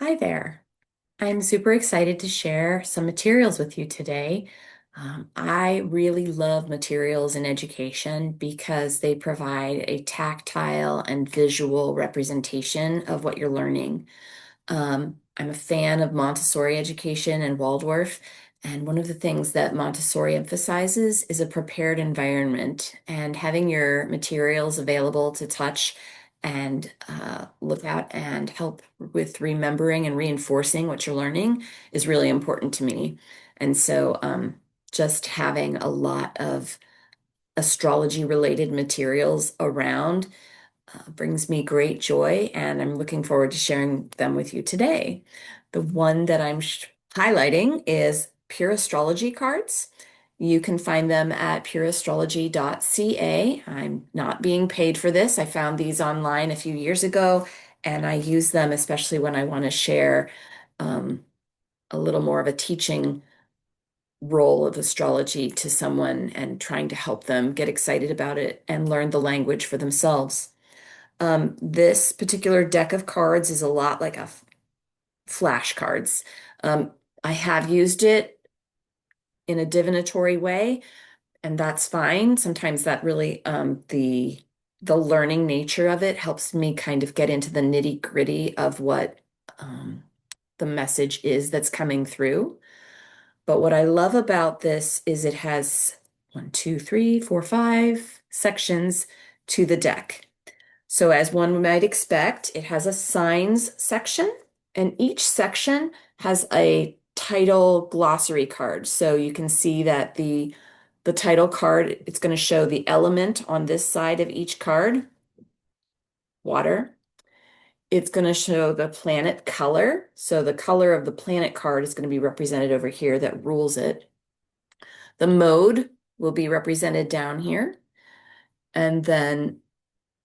Hi there. I'm super excited to share some materials with you today. I really love materials in education because they provide a tactile and visual representation of what you're learning. I'm a fan of Montessori education and Waldorf, and one of the things that Montessori emphasizes is a prepared environment and having your materials available to touch and look at and help with remembering and reinforcing what you're learning is really important to me. And so, just having a lot of astrology related materials around brings me great joy, and I'm looking forward to sharing them with you today. The one that I'm highlighting is Pure Astrology cards. You can find them at pureastrology.ca. I'm not being paid for this. I found these online a few years ago, and I use them especially when I want to share um, a little more of a teaching role of astrology to someone and trying to help them get excited about it and learn the language for themselves. This particular deck of cards is a lot like flashcards. Um, I have used it in a divinatory way, and that's fine. Sometimes that really the learning nature of it helps me kind of get into the nitty-gritty of what um, the message is that's coming through. But what I love about this is it has one, two, three, four, five sections to the deck. So, as one might expect, it has a signs section, and each section has a title glossary card. So you can see that the title card, it's going to show the element on this side of each card, water. It's going to show the planet color. So the color of the planet card is going to be represented over here that rules it. The mode will be represented down here, and then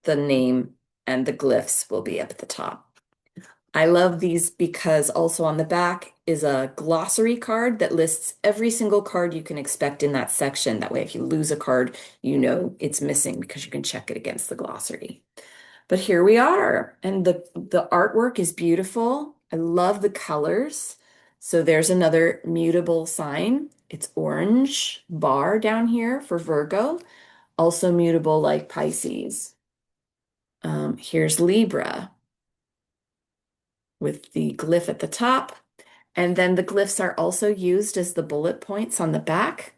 the name and the glyphs will be up at the top. I love these because also on the back is a glossary card that lists every single card you can expect in that section. That way, if you lose a card, you know it's missing because you can check it against the glossary. But here we are, and the artwork is beautiful. I love the colors. So there's another mutable sign. It's orange bar down here for Virgo, also mutable like Pisces. Here's Libra with the glyph at the top. And then the glyphs are also used as the bullet points on the back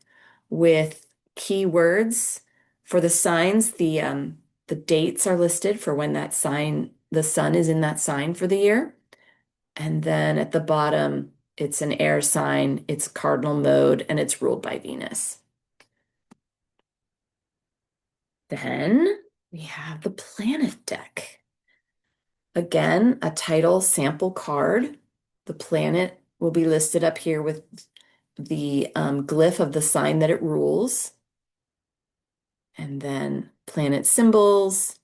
with keywords for the signs. The dates are listed for when that sign, the sun is in that sign for the year. And then at the bottom, it's an air sign, it's cardinal mode, and it's ruled by Venus. Then we have the planet deck. Again, a title sample card. The planet will be listed up here with the glyph of the sign that it rules, and then planet symbols,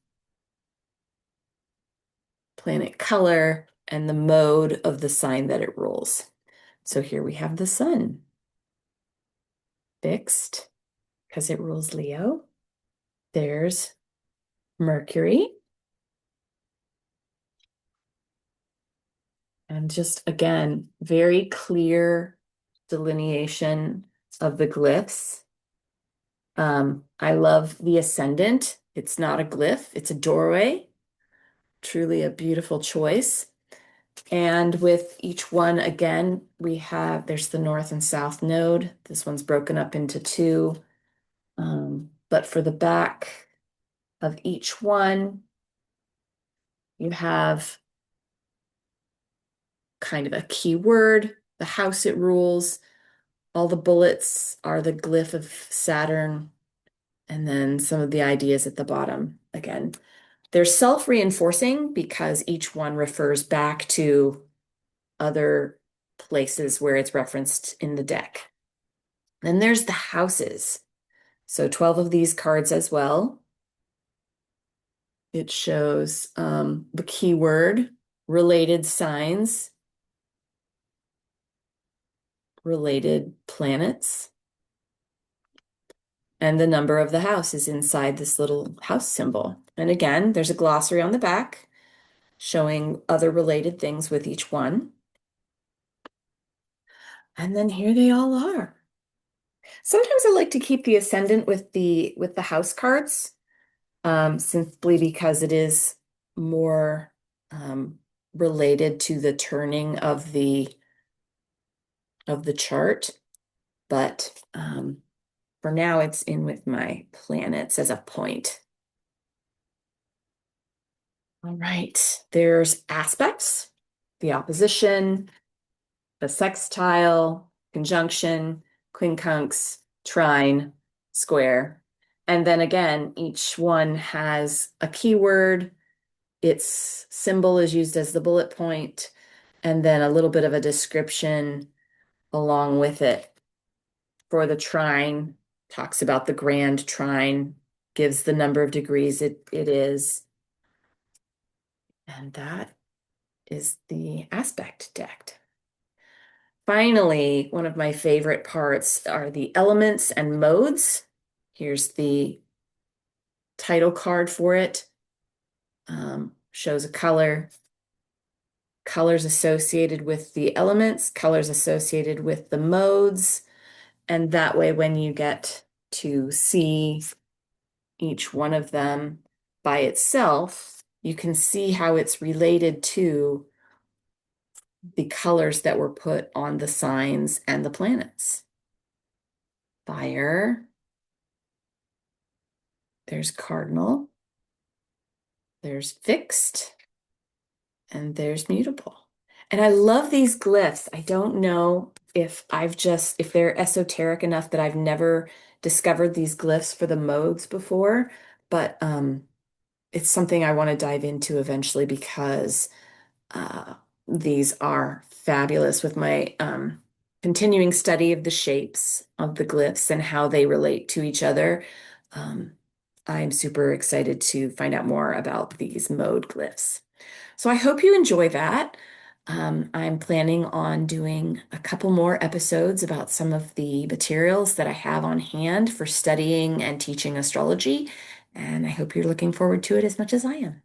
planet color, and the mode of the sign that it rules. So here we have the sun fixed because it rules Leo. There's Mercury. And just again, very clear delineation of the glyphs. I love the ascendant. It's not a glyph, it's a doorway. Truly a beautiful choice. And with each one, again, there's the north and south node. This one's broken up into two. But for the back of each one, you have kind of a keyword, the house it rules. All the bullets are the glyph of Saturn, and then some of the ideas at the bottom. Again, they're self-reinforcing because each one refers back to other places where it's referenced in the deck. Then there's the houses. So 12 of these cards as well. It shows the keyword, related signs, related planets, and the number of the house is inside this little house symbol. And again, there's a glossary on the back. showing other related things with each one. And then here they all are. Sometimes I like to keep the ascendant with the house cards, simply because it is more um, related to the turning of the chart. But for now, it's in with my planets as a point. All right, there's aspects, the opposition, the sextile, conjunction, quincunx, trine, square. And then again, each one has a keyword. Its symbol is used as the bullet point, and then a little bit of a description along with it. For the trine, talks about the grand trine, gives the number of degrees it is. And that is the aspect deck. Finally, one of my favorite parts are the elements and modes. Here's the title card for it. Shows a color, colors associated with the elements, colors associated with the modes. And that way, when you get to see each one of them by itself, you can see how it's related to the colors that were put on the signs and the planets. Fire, there's cardinal, there's fixed, and there's mutable. And I love these glyphs. I don't know if they're esoteric enough that I've never discovered these glyphs for the modes before, but it's something I want to dive into eventually because uh, these are fabulous with my continuing study of the shapes of the glyphs and how they relate to each other. Um, I'm super excited to find out more about these mode glyphs. So I hope you enjoy that. I'm planning on doing a couple more episodes about some of the materials that I have on hand for studying and teaching astrology, and I hope you're looking forward to it as much as I am.